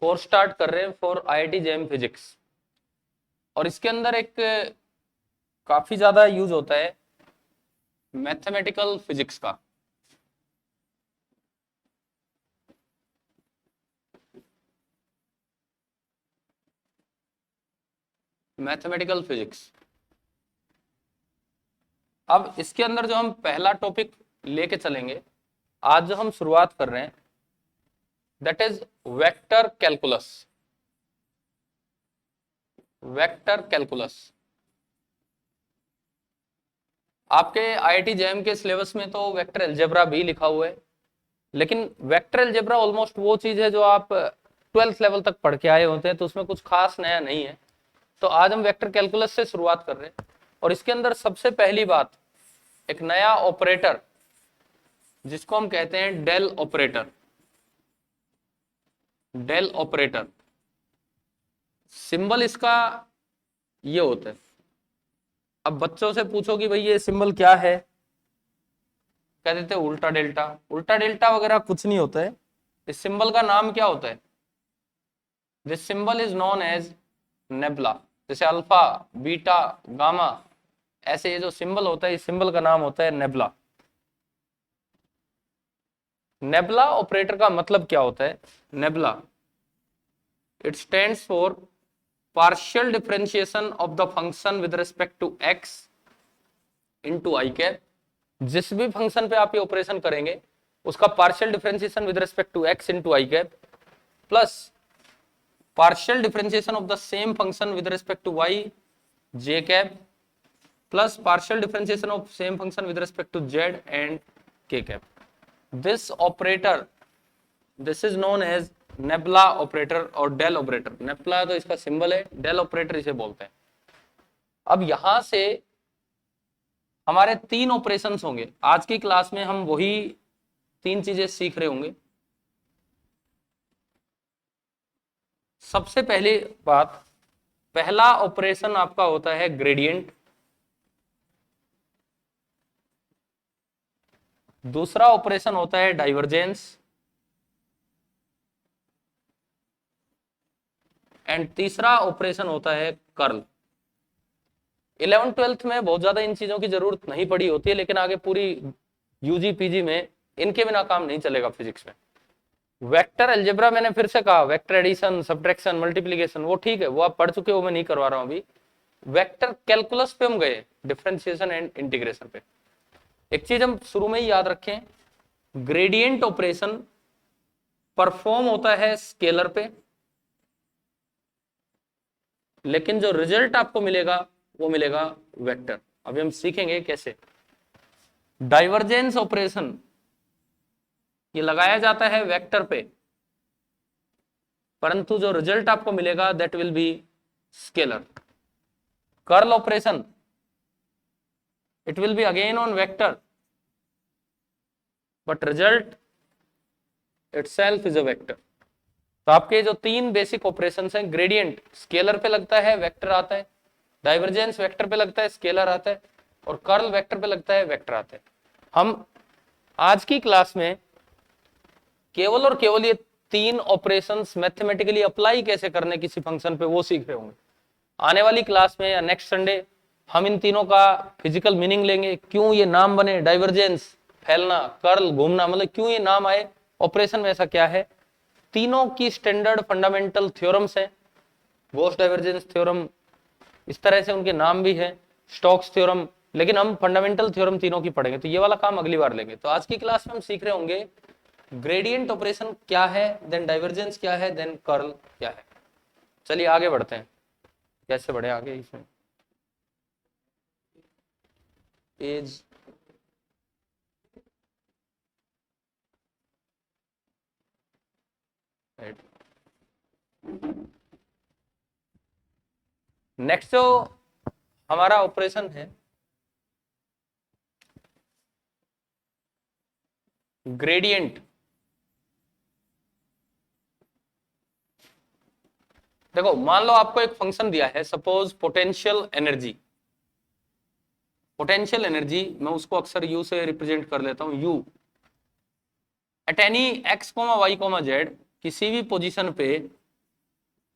Course start कर रहे हैं फॉर IIT जेईई फिजिक्स, और इसके अंदर एक काफी ज्यादा यूज होता है मैथमेटिकल फिजिक्स का। मैथमेटिकल फिजिक्स, अब इसके अंदर जो हम पहला टॉपिक लेके चलेंगे, आज जो हम शुरुआत कर रहे हैं, that is vector calculus. Vector calculus आपके IIT जेईई के सिलेबस में तो वेक्टर अलजेब्रा भी लिखा हुआ है, लेकिन वेक्टर अलजेब्रा ऑलमोस्ट वो चीज है जो आप 12th लेवल तक पढ़ के आए होते हैं, तो उसमें कुछ खास नया नहीं है। तो आज हम वेक्टर कैलकुलस से शुरुआत कर रहे हैं, और इसके अंदर सबसे पहली बात, एक नया ऑपरेटर जिसको हम कहते हैं del operator. Del operator symbol इसका ये होता है। अब बच्चों से पूछो कि भाई ये सिंबल क्या है, कह देते हैं उल्टा डेल्टा। उल्टा डेल्टा वगैरह कुछ नहीं होता है, इस सिंबल का नाम क्या होता है? This symbol is known as nebula. जैसे अल्फा, बीटा, गामा, ऐसे ये जो सिंबल होता है, इस सिंबल का नाम होता है नेबुला। नेबुला ऑपरेटर का मतलब क्या होता है? Nebula, it stands for partial differentiation of the function with respect to x into I cap. जिस भी फंक्शन पे आप ये ऑपरेशन करेंगे उसका partial differentiation with respect to x into I cap, plus partial differentiation of the same function with respect to y j cap, plus partial differentiation of same function with respect to z and k cap. This operator, this is known as nebula operator और del operator. Nebula तो इसका symbol है, del operator इसे बोलते हैं। अब यहां से हमारे 3 ऑपरेशंस होंगे। आज की क्लास में हम वही 3 चीजें सीख रहे होंगे। सबसे पहली बात, पहला ऑपरेशन आपका होता है ग्रेडियंट, दूसरा ऑपरेशन होता है डाइवर्जेंस, एंड तीसरा ऑपरेशन होता है कर्ल। 11th-12th में बहुत ज्यादा इन चीजों की जरूरत नहीं पड़ी होती है, लेकिन आगे पूरी यूजी पीजी में इनके बिना काम नहीं चलेगा फिजिक्स में। वेक्टर अलजेब्रा मैंने फिर से कहा, वेक्टर एडिशन, सब्ट्रैक्शन, मल्टीप्लिकेशन वो ठीक है, वो आप पढ़ चुके हो, मैं नहीं करवा रहा हूं अभी। वेक्टर कैलकुलस पे हम गए, डिफरेंशिएशन एंड इंटीग्रेशन पे। एक चीज हम शुरू में ही याद रखें, ग्रेडियंट ऑपरेशन परफॉर्म होता है स्केलर पे, लेकिन जो रिजल्ट आपको मिलेगा वो मिलेगा वेक्टर। अभी हम सीखेंगे कैसे। डाइवर्जेंस ऑपरेशन ये लगाया जाता है वेक्टर पे, परंतु जो रिजल्ट आपको मिलेगा that will be scalar. Curl operation, it will be again on vector, but result itself is a vector. तो आपके जो 3 बेसिक ऑपरेशन हैं, ग्रेडियंट स्केलर पे लगता है वेक्टर आता है, डाइवर्जेंस वेक्टर पे लगता है स्केलर आता है, और कर्ल वेक्टर पे लगता है वेक्टर आता है। हम आज की क्लास में केवल और केवल ये 3 ऑपरेशंस मैथमेटिकली अप्लाई कैसे करने किसी फंक्शन पे वो सीख रहे होंगे। आने वाली क्लास में या नेक्स्ट संडे हम इन तीनों का फिजिकल मीनिंग लेंगे, क्यों ये नाम बने, डाइवर्जेंस फैलना, कर्ल घूमना, मतलब क्यों ये नाम आए, ऑपरेशन में ऐसा क्या है। तीनों की स्टैंडर्ड फंडामेंटल थ्योरम्स हैं, गॉस डाइवर्जेंस थ्योरम, इस तरह से उनके नाम भी हैं, स्टोक्स थ्योरम, लेकिन हम फंडामेंटल थ्योरम तीनों की पढ़ेंगे, तो ये वाला काम अगली बार लेंगे। तो आज की क्लास में हम सीख रहे होंगे ग्रेडियंट ऑपरेशन क्या है, देन डाइवर्जेंस क्या है, देन कर्ल क्या है। चलिए आगे बढ़ते हैं, कैसे बढ़े आगे इसमें। पेज नेक्स्ट जो हमारा ऑपरेशन है ग्रेडियंट। देखो मान लो आपको एक फंक्शन दिया है, suppose potential energy. Potential energy मैं उसको अक्सर यू से रिप्रेजेंट कर लेता हूं, you at any x, y, z किसी भी पोजीशन पे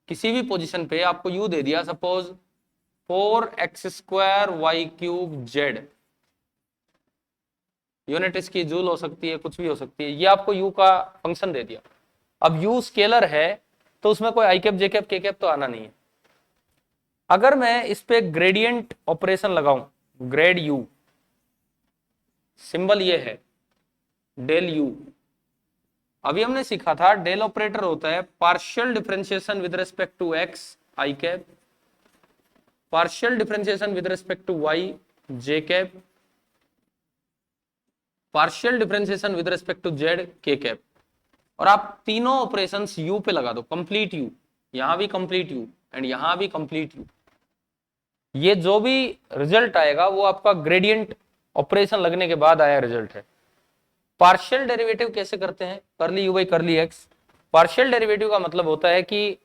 किसी भी पोजीशन पे आपको u दे दिया, suppose 4x² y³ z, unit इसकी जूल हो सकती है, कुछ भी हो सकती है, ये आपको u का फंक्शन दे दिया। अब u स्केलर है तो उसमें कोई i cap, j cap, k cap तो आना नहीं है। अगर मैं इस पे ग्रेडियंट ऑपरेशन लगाऊं, ग्रेड u, सिंबल ये है डेल u। अभी हमने सीखा था डेल ऑपरेटर होता है partial differentiation with respect to x i cap, partial differentiation with respect to y j cap, partial differentiation with respect to z k cap. और आप तीनों ऑपरेशंस u पे लगा दो, कंप्लीट u, यहां भी कंप्लीट u एंड यहां भी कंप्लीट u। ये जो भी रिजल्ट आएगा वो आपका ग्रेडियंट ऑपरेशन लगने के बाद आया रिजल्ट है। पार्शियल डेरिवेटिव कैसे करते हैं, करली u बाई करली x। पार्शियल डेरिवेटिव का मतलब होता है कि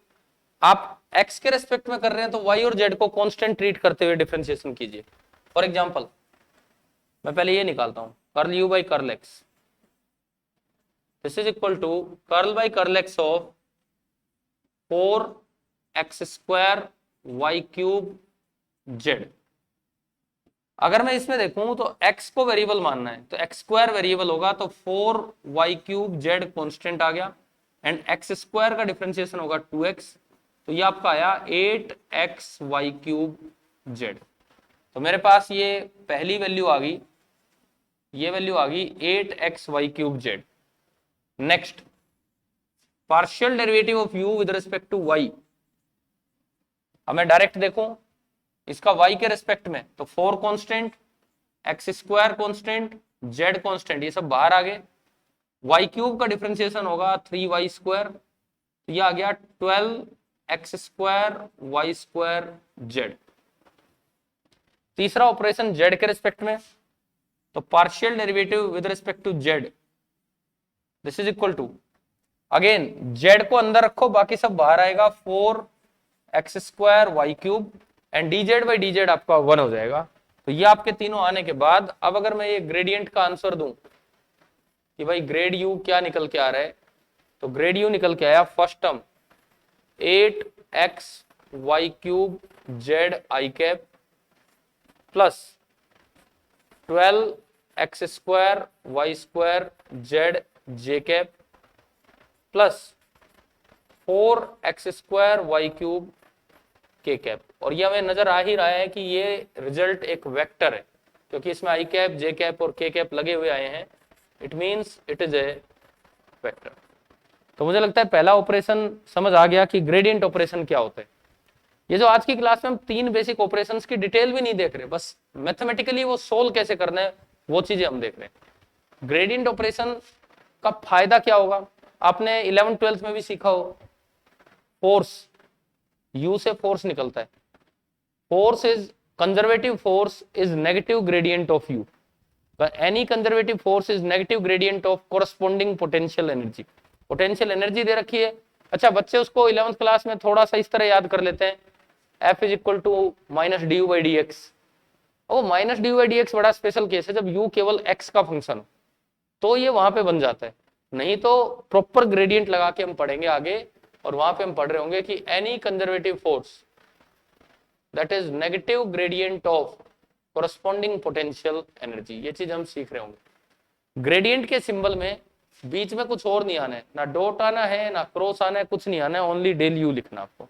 आप x के रेस्पेक्ट में कर रहे हैं तो y और z को कांस्टेंट ट्रीट करते हुए डिफरेंशिएशन कीजिए। फॉर एग्जांपल मैं पहले ये निकालता हूं, curl u by curl x, this is equal to curl by curl x of 4x² y³ z। अगर मैं इसमें देखूं तो x को वेरिएबल मानना है तो x² वेरिएबल होगा, तो 4y³ z कांस्टेंट आ गया, एंड x² का डिफरेंशिएशन होगा 2x, तो ये आपका आया 8x y³ z। तो मेरे पास ये पहली वैल्यू आ गई, ये वैल्यू आ गई 8x y³ z। Next, partial derivative of u with respect to y। अब मैं डायरेक्ट देखूं इसका y के रेस्पेक्ट में, तो 4 constant, x² constant, z constant, ये सब बाहर आ गए। y³ का डिफरेंशिएशन होगा 3y², तो ये आ गया 12x² y² z। तीसरा ऑपरेशन z के रेस्पेक्ट में, तो partial derivative with respect to z, this is equal to, again z को अंदर रखो, बाकी सब बाहर आएगा, 4x² y³ and dz by dz आपका 1 हो जाएगा। तो ये आपके तीनों आने के बाद अब अगर मैं ये ग्रेडियंट का आंसर दूं कि भाई ग्रेड u क्या निकल के आ रहा है, तो ग्रेड u निकल के आया first term 8x y³ z i cap plus 12x² y² z j cap plus 4x² y³ k cap. और ये हमें नजर आ ही रहा है कि ये रिजल्ट एक वेक्टर है, क्योंकि इसमें i कैप, j कैप और k कैप लगे हुए आए हैं, it means it is a vector. तो मुझे लगता है पहला ऑपरेशन समझ आ गया कि ग्रेडियंट ऑपरेशन क्या होता है। ये जो आज की क्लास में हम 3 बेसिक ऑपरेशंस की डिटेल भी नहीं देख रहे, बस मैथमेटिकली वो सोल्व कैसे करना है वो चीजें हम देख रहे हैं। ग्रेडियंट ऑपरेशन का फायदा क्या होगा, आपने 11th-12th में भी सीखा हो, फोर्स, u से फोर्स निकलता है, force is conservative force is negative gradient of u, any conservative force is negative gradient of corresponding potential energy. Potential energy दे रखी है, अच्छा बच्चे उसको 11th क्लास में थोड़ा सा इस तरह याद कर लेते हैं, F is equal to minus D U by D X. Oh minus D U by D X बड़ा स्पेशल केस है, जब u केवल x का फंक्शन हो तो ये वहां पे बन जाता है, नहीं तो प्रॉपर ग्रेडियंट लगा के हम पढ़ेंगे आगे, और वहां पे हम पढ़ रहे होंगे कि any conservative force that is negative gradient of corresponding potential energy, ये चीज हम सीख रहे होंगे। ग्रेडियंट के सिंबल में बीच में कुछ और नहीं आना है, ना डॉट आना है ना क्रॉस आना है, कुछ नहीं आना है, ओनली डेल यू लिखना आपको।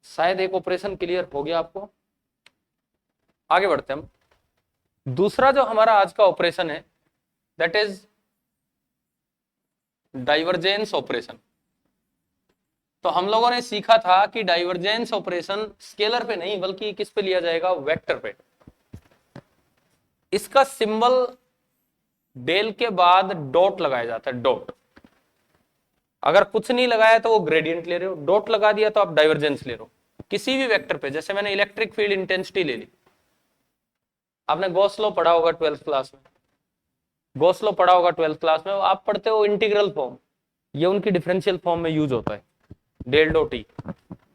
शायद एक ऑपरेशन क्लियर हो गया आपको। आगे बढ़ते हम, दूसरा जो हमारा आज का ऑपरेशन है दैट इज डाइवर्जेंस ऑपरेशन। तो हम लोगों ने सीखा था कि डाइवर्जेंस ऑपरेशन स्केलर पे नहीं बल्कि किस पे लिया जाएगा, वेक्टर पे। इसका सिंबल डेल के बाद डॉट लगाया जाता है, डॉट। अगर कुछ नहीं लगाया तो वो ग्रेडियंट ले रहे हो, डॉट लगा दिया तो आप डाइवर्जेंस ले रहे हो किसी भी वेक्टर पे। जैसे मैंने इलेक्ट्रिक फील्ड इंटेंसिटी ले ली, आपने गॉस लॉ पढ़ा होगा 12th क्लास में, गॉस लॉ पढ़ा होगा 12th क्लास में, आप पढ़ते हो इंटीग्रल फॉर्म, ये उनकी डिफरेंशियल फॉर्म में यूज होता है, डेल डॉट ई।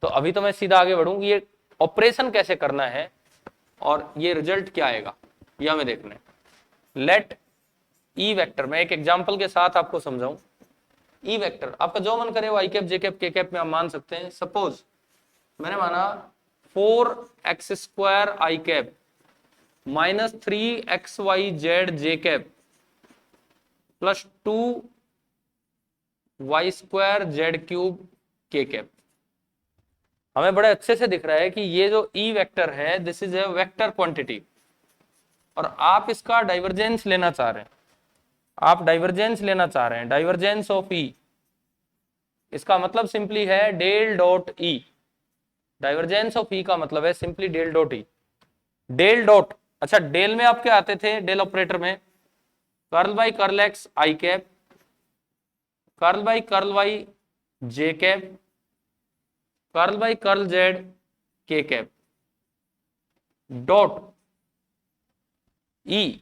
तो अभी तो मैं सीधा आगे बढ़ूंगी, ये ऑपरेशन कैसे करना है और ये रिजल्ट क्या आएगा ये हमें देखना है। लेट ई वेक्टर, मैं एक एग्जांपल के साथ आपको समझाऊं। ई वेक्टर आपका जो मन करे वो i cap J cap K cap में आप मान सकते हैं। सपोज मैंने माना 4x² आई कैप माइनस 3xyz जे कैप प्लस 2y² z³ के कैप। हमें बड़े अच्छे से दिख रहा है कि ये जो ई वेक्टर है this is a vector quantity और आप इसका डाइवर्जेंस लेना चाह रहे हैं। आप डाइवर्जेंस लेना चाह रहे हैं, डाइवर्जेंस ऑफ ई। इसका मतलब सिंपली है del dot E. Divergence of E का मतलब है simply del dot E. Del dot, अच्छा डेल में आप क्या आते थे डेल ऑपरेटर में? Curl by curl x I cap, curl by curl y j cap, curl by curl z k cap, dot E.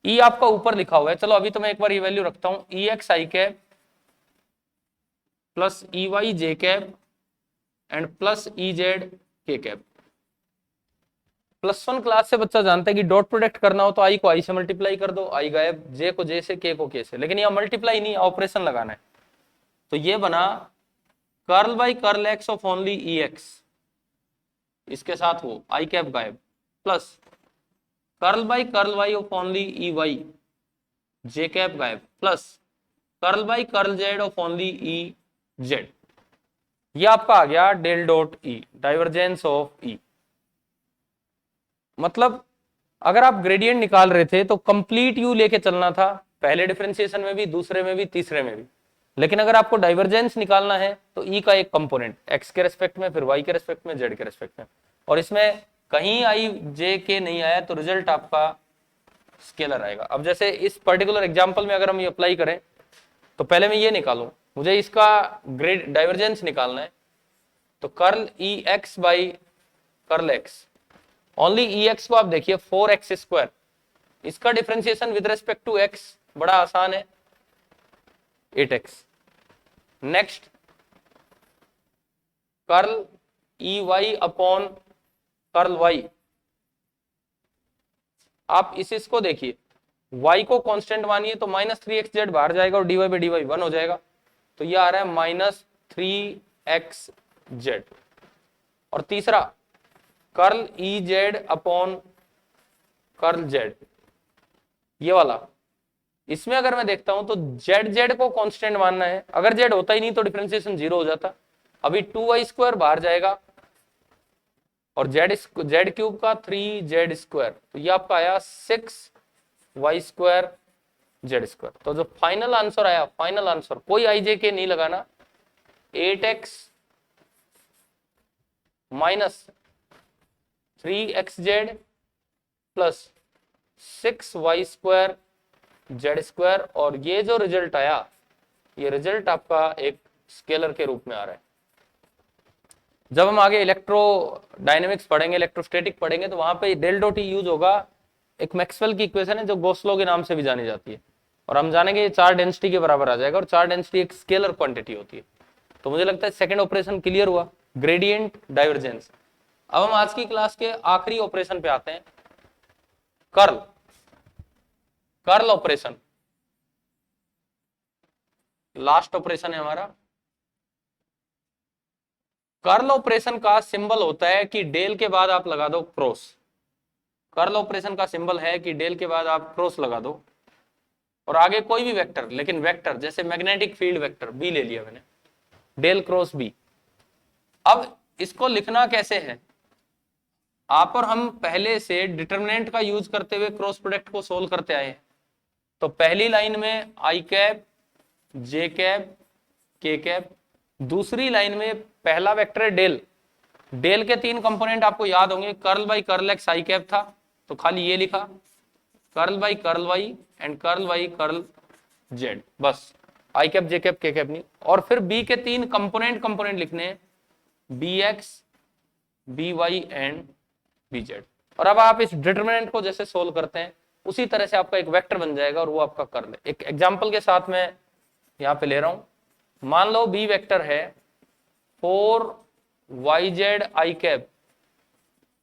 E आपका ऊपर लिखा हुआ है, चलो अभी तो मैं एक बार ये वैल्यू रखता हूं, E x I cap plus E y j cap and plus E z k cap. +1 class से बच्चा जानता है कि डॉट प्रोडक्ट करना हो तो आई को आई से मल्टीप्लाई कर दो, आई गायब, जे को जे से, के को के से, लेकिन यहां मल्टीप्लाई नहीं ऑपरेशन लगाना है। तो ये बना curl by curl x of only E x, इसके साथ वो आई कैप गायब, plus curl by curl y of only E y, j cap गायब, plus curl by curl z of only E z. ये आपका आ गया del dot E, divergence of E. मतलब अगर आप ग्रेडियंट निकाल रहे थे तो कंप्लीट यू लेके चलना था, पहले डिफरेंशिएशन में भी, दूसरे में भी, तीसरे में भी। लेकिन अगर आपको डाइवर्जेंस निकालना है तो ई का एक कंपोनेंट एक्स के रेस्पेक्ट में, फिर वाई के रेस्पेक्ट में, जेड के रेस्पेक्ट में, और इसमें कहीं आई जे के नहीं आया तो रिजल्ट आपका स्केलर आएगा। अब जैसे इस पर्टिकुलर एग्जांपल में अगर हम ये अप्लाई करें तो पहले मैं ये निकालूं, मुझे इसका ग्रेड डाइवर्जेंस निकालना है, तो curl E X by curl X, only E X को आप देखिए 4x², इसका differentiation with respect to X बड़ा आसान है, 8x। Next curl E Y upon curl Y, आप इसको देखिए, y को कांस्टेंट मानिए तो -3xz बाहर जाएगा और dy बाई dy 1 हो जाएगा, तो ये आ रहा है -3xz। और तीसरा curl E Z upon curl Z, ये वाला, इसमें अगर मैं देखता हूं तो जेड जेड को कांस्टेंट मानना है, अगर जेड होता ही नहीं तो डिफरेंशिएशन 0 हो जाता। अभी 2y² बाहर जाएगा और z³ का 3z², तो ये आपका आया 6y² z²। तो जो फाइनल आंसर आया, फाइनल आंसर कोई आई जे के नहीं लगाना, 8x minus 3xz plus 6y² z², और ये जो रिजल्ट आया, ये रिजल्ट आपका एक स्केलर के रूप में आ रहा है। जब हम आगे इलेक्ट्रोडायनेमिक्स पढ़ेंगे, इलेक्ट्रोस्टैटिक पढ़ेंगे, तो वहां पे डेल डॉट ई यूज होगा। एक मैक्सवेल की इक्वेशन है जो गोस्लो के नाम से भी जानी जाती है, और हम जानेंगे ये 4 डेंसिटी के बराबर आ जाएगा, और 4 डेंसिटी एक स्केलर क्वांटिटी होती है। तो मुझे लगता है सेकंड ऑपरेशन क्लियर हुआ, ग्रेडियंट डाइवर्जेंस। अब हम आज की क्लास के आखिरी ऑपरेशन पे आते हैं, curl. Curl operation last operation है हमारा। कर्ल ऑपरेशन का सिंबल होता है कि डेल के बाद आप लगा दो क्रॉस। कर्ल ऑपरेशन का सिंबल है कि डेल के बाद आप क्रॉस लगा दो, और आगे कोई भी वेक्टर, लेकिन वेक्टर जैसे मैग्नेटिक फील्ड वेक्टर बी ले लिया मैंने, डेल क्रॉस बी। अब इसको लिखना कैसे है, आप और हम पहले से डिटरमिनेंट का यूज करते हुए क्रॉस प्रोडक्ट को सोल्व करते आए हैं। तो पहली लाइन में आई cap, J cap, K cap, दूसरी लाइन में पहला वेक्टर है डेल। डेल के 3 कंपोनेंट आपको याद होंगे, curl by curl x I cap था, तो खाली ये लिखा, curl by curl Y and curl by curl Z, बस I cap, J cap, K cap नहीं। और फिर बी के 3 कंपोनेंट लिखने हैं, B X, B Y and B Z. और अब आप इस डिटरमिनेंट को जैसे सोल्व करते हैं उसी तरह से आपका एक वेक्टर बन जाएगा, और वो आपका कर्ल है। एक एग्जांपल के साथ मैं यहां पे ले रहा हूं, मान लो बी वेक्टर है 4yz आई कैप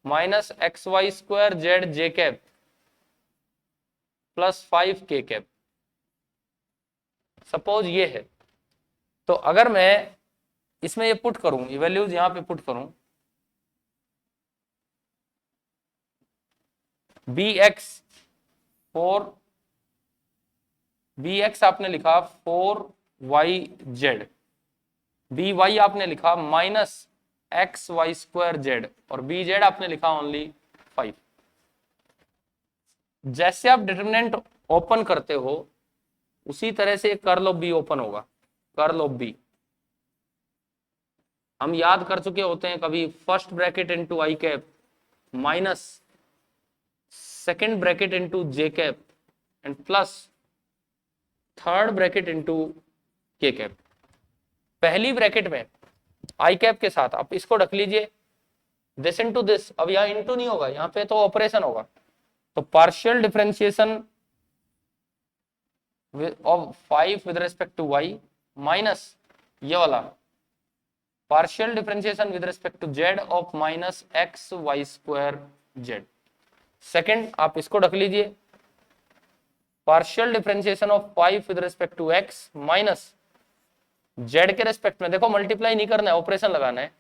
माइनस xy² z जे कैप प्लस 5 के कैप। सपोज ये है, तो अगर मैं इसमें ये पुट करूं, ये वैल्यूज यहां पे पुट करूं, बी एक्स आपने लिखा 4yz, बी वाई आपने लिखा -xy²z और बी जेड आपने लिखा ओनली 5। जैसे आप डिटरमिनेंट ओपन करते हो उसी तरह से कर्ल ऑफ बी ओपन होगा। कर्ल ऑफ बी हम याद कर चुके होते हैं, कभी first bracket into I cap minus second bracket into J cap and plus third bracket into के कैप। पहली ब्रैकेट में आई कैप के साथ आप इसको रख लीजिए, दिस इनटू दिस, अब यहां इनटू नहीं होगा, यहां पे तो ऑपरेशन होगा, तो partial differentiation of 5 with respect to y minus ये वाला partial differentiation with respect to z of -xy²z। Second आप इसको रख लीजिए, partial differentiation of 5 with respect to x minus z के रेस्पेक्ट में, देखो मल्टीप्लाई नहीं करना है, ऑपरेशन लगाना है,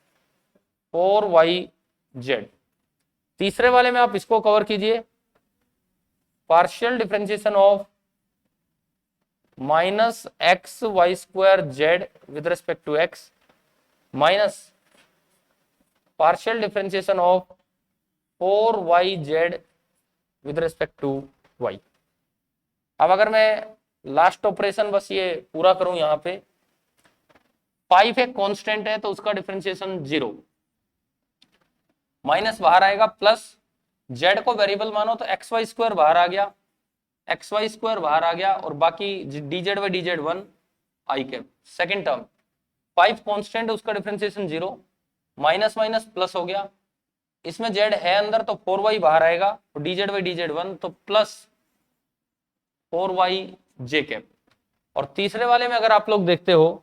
4yz। तीसरे वाले में आप इसको कवर कीजिए, partial differentiation of -xy²z with respect to x minus partial differentiation of 4yz with respect to y। अब अगर मैं लास्ट ऑपरेशन बस ये पूरा करूं, यहां पे 5 एक कांस्टेंट है तो उसका डिफरेंशिएशन 0, माइनस बाहर आएगा, प्लस z को वेरिएबल मानो तो xy² बाहर आ गया, xy² बाहर आ गया और बाकी dz by dz 1 I cap. Second term 5 constant है उसका डिफरेंशिएशन 0, माइनस माइनस प्लस हो गया, इसमें z है अंदर तो 4y बाहर आएगा और dz बाई dz 1 तो प्लस 4yj कैप। और तीसरे वाले में अगर आप लोग देखते हो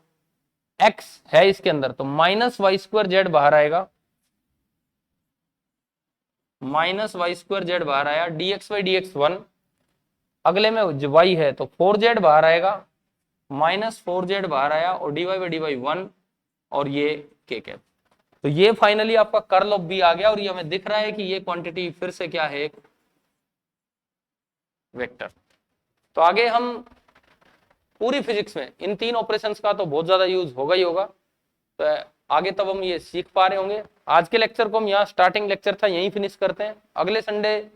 x है इसके अंदर तो -y²z बाहर आएगा, -y²z बाहर आया, dx बाई dx 1, अगले में y है तो 4z बाहर आएगा, -4z बाहर आया और dy बाई dy 1 और ये k कैप। तो ये फाइनली आपका कर्ल ऑफ बी आ गया और ये हमें दिख रहा है कि ये क्वांटिटी फिर से क्या है, एक वेक्टर। तो आगे हम पूरी फिजिक्स में इन तीन ऑपरेशंस का तो बहुत ज्यादा यूज होगा ही होगा, तो आगे तब हम ये सीख पा रहे होंगे। आज के लेक्चर को हम यहाँ, स्टार्टिंग लेक्चर था यहीं फिनिश करते हैं, अगले संडे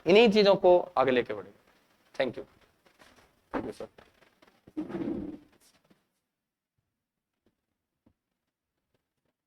इन्हीं चीजों को आगे लेके बढ़ेंगे। Thank you sir.